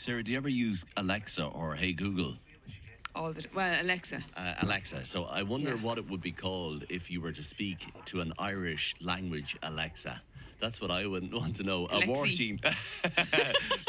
Sarah, do you ever use Alexa or Hey Google? Well, Alexa. Alexa. So I wonder Yeah. what it would be called if you were to speak to an Irish language Alexa. That's what I would want to know. A war Alexi. team.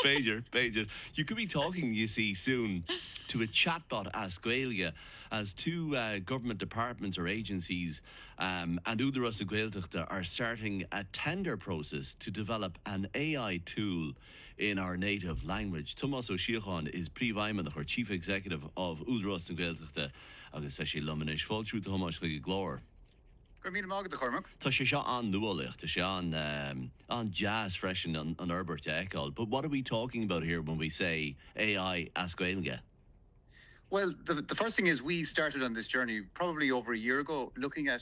Pager. You could be talking, you see, soon to a chatbot as Gaeilge, as two government departments or agencies and Údarás na Gaeltachta are starting a tender process to develop an AI tool in our native language. Tomás O'Sheacháin is Príomh-Éimeanach, or Chief Executive of Údarás na Gaeltachta, agus sé sé lumanis fáiltriú Tomás chuige glór. Gur míle mágad a Cormac. Tá sé seo an nuacht, tá sé on jazz freshen on Herbert Eckall. But what are we talking about here when we say AI as Gaeilge? Well, the first thing is we started on this journey probably over a year ago, looking at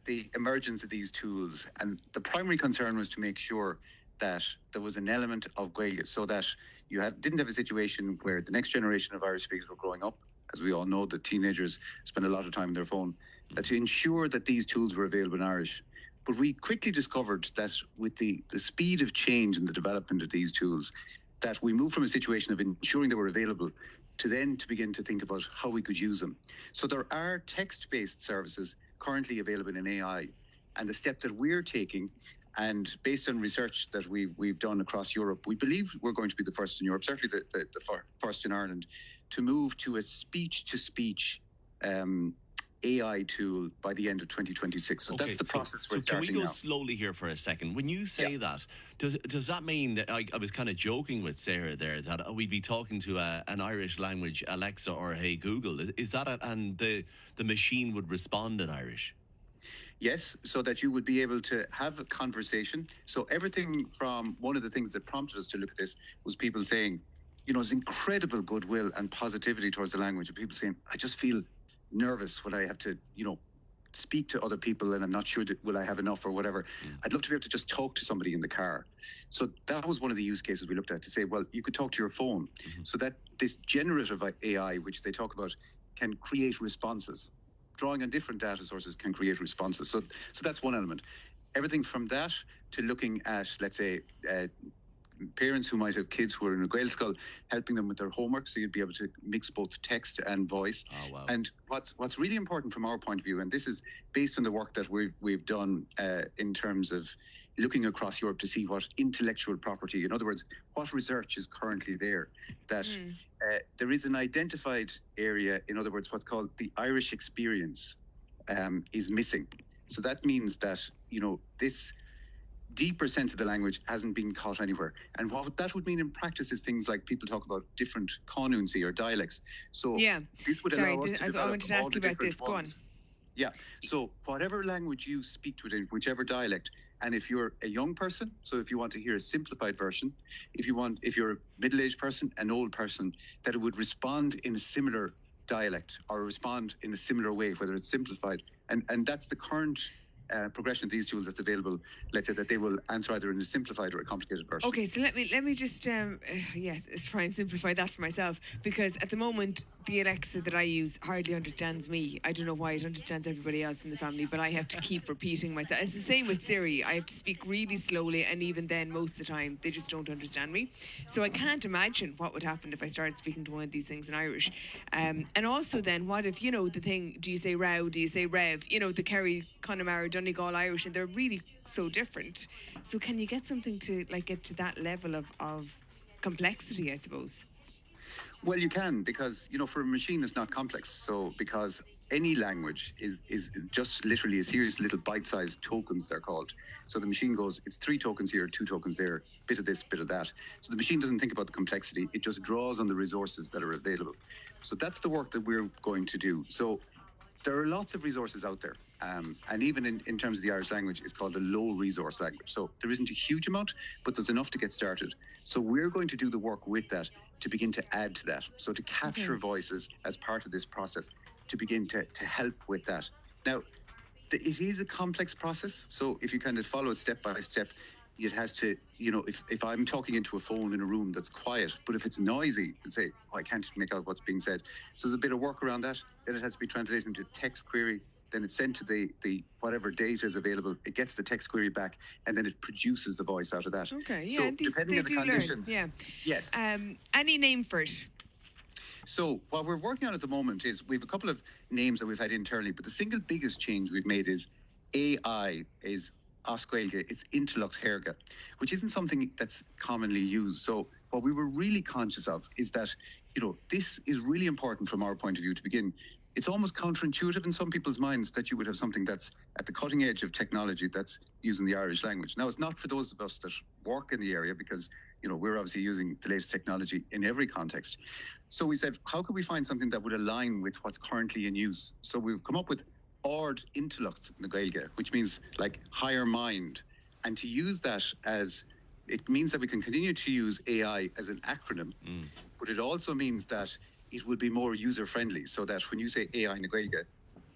the emergence of these tools. And the primary concern was to make sure that there was an element of Gaeilge, so that you didn't have a situation where the next generation of Irish speakers were growing up. As we all know, the teenagers spend a lot of time on their phone. That to ensure that these tools were available in Irish. But we quickly discovered that with the speed of change and the development of these tools, that we moved from a situation of ensuring they were available to then to begin to think about how we could use them. So there are text-based services currently available in AI. And the step that we're taking, and based on research that we've done across Europe, we believe we're going to be the first in Europe, certainly the first in Ireland, to move to a speech-to-speech AI tool by the end of 2026. So that's the process we're starting now. So can we go slowly here for a second? When you say that, does that mean that I was kind of joking with Sarah there that we'd be talking to an Irish language Alexa or Hey Google? Is that and the machine would respond in Irish? Yes, so that you would be able to have a conversation. So everything from one of the things that prompted us to look at this was people saying, there's incredible goodwill and positivity towards the language. And people saying, I just feel nervous when I have to, speak to other people and I'm not sure that will I have enough or whatever. I'd love to be able to just talk to somebody in the car. So that was one of the use cases we looked at, to say, well, you could talk to your phone. So that this generative AI, which they talk about, can create responses. Drawing on different data sources can create responses. So that's one element. Everything from that to looking at, let's say, parents who might have kids who are in a Gael school, helping them with their homework, so you'd be able to mix both text and voice. Oh, wow. And what's really important from our point of view, and this is based on the work that we've done in terms of looking across Europe to see what intellectual property, in other words, what research is currently there, that there is an identified area, in other words, what's called the Irish experience is missing. So that means that, this deeper sense of the language hasn't been caught anywhere. And what that would mean in practice is things like people talk about different conuncy or dialects. So this would allow us to develop I wanted to ask you about this. Go on. Yeah. So whatever language you speak to it in, whichever dialect, and if you're a young person, so if you want to hear a simplified version, if you're a middle-aged person, an old person, that it would respond in a similar dialect or respond in a similar way, whether it's simplified. And that's the current progression of these tools that's available, let's say, that they will answer either in a simplified or a complicated version. Okay, so let me just try and simplify that for myself, because at the moment the Alexa that I use hardly understands me. I don't know why it understands everybody else in the family, but I have to keep repeating myself. It's the same with Siri. I have to speak really slowly, and even then, most of the time, they just don't understand me. So I can't imagine what would happen if I started speaking to one of these things in Irish. And also then, what if, the thing, do you say row, do you say rev? The Kerry, Connemara, Donegal Irish, and they're really so different. So can you get something to get to that level of complexity, I suppose? Well, you can, because, for a machine it's not complex. So because any language is just literally a series of little bite-sized tokens, they're called. So the machine goes, it's 3 tokens here, 2 tokens there, bit of this, bit of that. So the machine doesn't think about the complexity, it just draws on the resources that are available. So that's the work that we're going to do. So there are lots of resources out there. And even in terms of the Irish language, it's called a low resource language. So there isn't a huge amount, but there's enough to get started. So we're going to do the work with that to begin to add to that. So to capture voices as part of this process, to begin to help with that. Now, it is a complex process. So if you kind of follow it step by step, it has to, if I'm talking into a phone in a room that's quiet, but if it's noisy, it'll say, I can't make out what's being said. So there's a bit of work around that. Then it has to be translated into text query, then it's sent to the whatever data is available. It gets the text query back, and then it produces the voice out of that. Okay, yeah, So and depending they on the do conditions, learn. Yeah. yes. Any name for it? So what we're working on at the moment is we have a couple of names that we've had internally, but the single biggest change we've made is AI is Gaeilge, it's ArdIntleacht Herga, which isn't something that's commonly used. So what we were really conscious of is that, this is really important from our point of view to begin. It's almost counterintuitive in some people's minds that you would have something that's at the cutting edge of technology that's using the Irish language. Now, it's not for those of us that work in the area because, we're obviously using the latest technology in every context. So we said, how could we find something that would align with what's currently in use? So we've come up with ArdIntleacht Gaeilge, which means like higher mind. And to use that it means that we can continue to use AI as an acronym, but it also means that it will be more user-friendly, so that when you say AI na Gaeilge,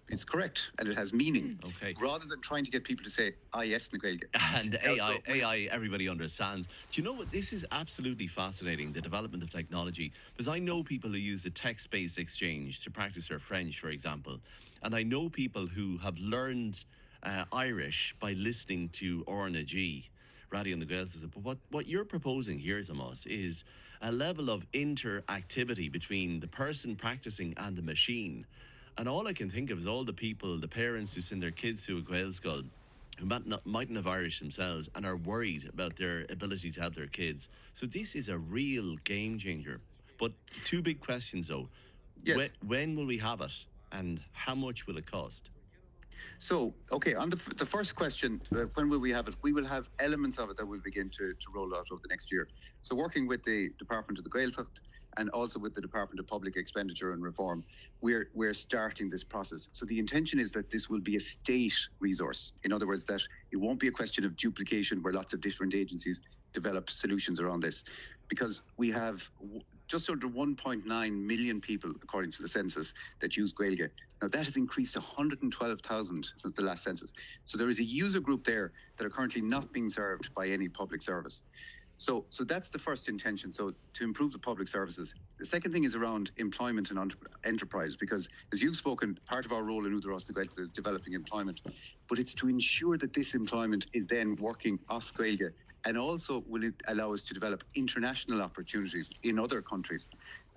it's correct and it has meaning. Okay. Rather than trying to get people to say yes na Gaeilge. And AI, everybody understands. Do you know what? This is absolutely fascinating, the development of technology, because I know people who use the text-based exchange to practice their French, for example. And I know people who have learned Irish by listening to Orna G, Radio na Gaeilge. But what you're proposing here, Tomas, is a level of interactivity between the person practicing and the machine. And all I can think of is all the people, the parents who send their kids to a Gael school who mightn't have Irish themselves and are worried about their ability to help their kids. So this is a real game changer. But two big questions though. Yes. When will we have it and how much will it cost? So, okay, on the first question, when will we have it? We will have elements of it that will begin to roll out over the next year. So working with the Department of the Gaeltacht and also with the Department of Public Expenditure and Reform, we're starting this process. So the intention is that this will be a state resource. In other words, that it won't be a question of duplication where lots of different agencies develop solutions around this. Because we have just under 1.9 million people, according to the census, that use Gaeilge. Now that has increased to 112,000 since the last census. So there is a user group there that are currently not being served by any public service. So that's the first intention, so to improve the public services. The second thing is around employment and enterprise, because as you've spoken, part of our role in Údarás na Gaeilge is developing employment, but it's to ensure that this employment is then working as Gaeilge, and also will it allow us to develop international opportunities in other countries.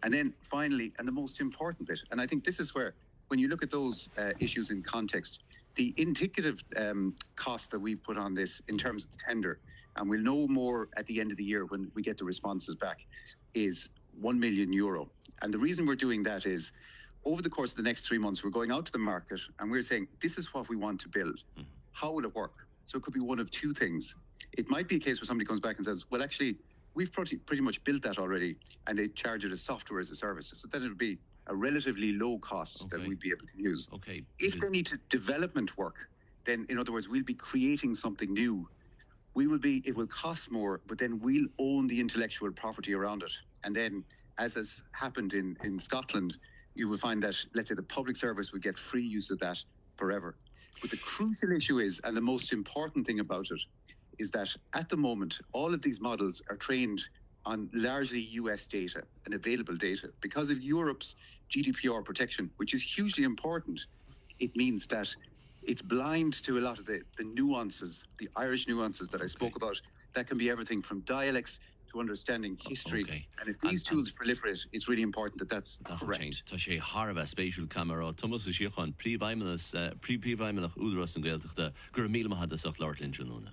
And then finally, and the most important bit, and I think this is where, when you look at those issues in context, the indicative cost that we've put on this in terms of the tender, and we'll know more at the end of the year when we get the responses back, is €1 million. And the reason we're doing that is, over the course of the next 3 months, we're going out to the market and we're saying, this is what we want to build. How will it work? So it could be one of two things. It might be a case where somebody comes back and says, well, actually, we've pretty much built that already, and they charge it as software as a service. So then it'll be a relatively low cost that we'd be able to use. Okay. If they need development work, then in other words, we'll be creating something new. It will cost more, but then we'll own the intellectual property around it. And then, as has happened in Scotland, you will find that, let's say, the public service would get free use of that forever. But the crucial issue is, and the most important thing about it, is that at the moment, all of these models are trained on largely US data and available data. Because of Europe's GDPR protection, which is hugely important, it means that it's blind to a lot of the nuances, the Irish nuances that I spoke about. That can be everything from dialects to understanding history. And if these tools proliferate, it's really important that that's correct. Tá sé Harvah spatial camera, Thomas O'Sheachan, príomhhaimimeach Údarás na Gaeltachta, gur míle maith a sach leir intranúna.